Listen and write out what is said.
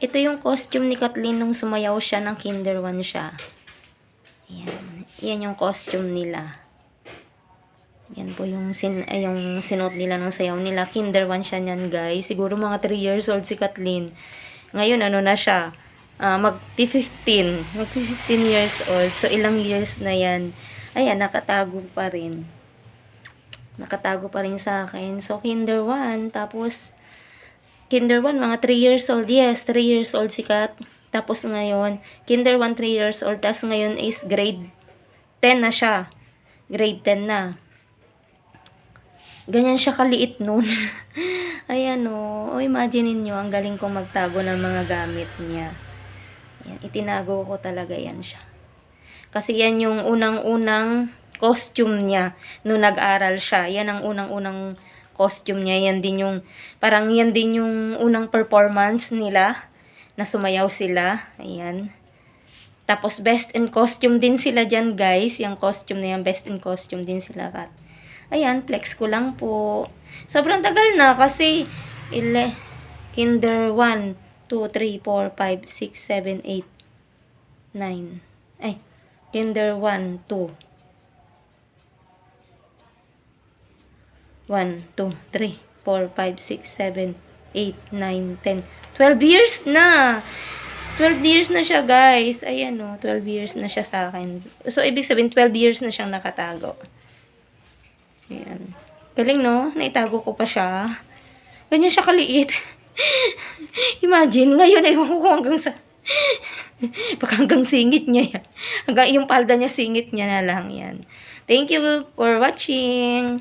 Ito yung costume ni Kathleen nung sumayaw siya ng Kinder 1 siya. Ayan. Yan yung costume nila. Yan po yung, yung sinuot nila ng sayaw nila. Kinder 1 siya niyan, guys. Siguro mga 3 years old si Kathleen. Ngayon, ano na siya? Mag-15. Mag-15 years old. So, ilang years na yan. Ayan, nakatago pa rin. Nakatago pa rin sa akin. So, Kinder 1. Tapos, Kinder 1, mga 3 years old. Yes, 3 years old si Kat. Tapos ngayon, Kinder 1, 3 years old. Tapos ngayon is grade 10 na siya. Grade 10 na. Ganyan siya kaliit nun. Ayan o. O, imagine niyo ang galing kong magtago ng mga gamit niya. Ayan, itinago ko talaga yan siya. Kasi yan yung unang-unang costume niya nung nag-aral siya. Yan ang unang-unang costume niya. Yan din yung, parang yan din yung unang performance nila na sumayaw sila. Ayan. Tapos best in costume din sila dyan, guys. Yung costume na yan, best in costume din sila, Kat. Ayan, flex ko lang po. Sobrang tagal na kasi Kinder 1, 2, 3, 4, 5, 6, 7, 8, 9. Ay, Kinder 1, 2. 1, 2, 3, 4, 5, 6, 7, 8, 9, 10. 12 years na! 12 years na siya, guys. Ayan o, 12 years na siya sa akin. So, ibig sabihin, 12 years na siyang nakatago. Ayan. Galing, no? Naitago ko pa siya. Ganyan siya kaliit. Imagine, ngayon ay ko hanggang sa... Baka hanggang singit niya yan. Hanggang yung palda niya, singit niya na lang yan. Thank you for watching.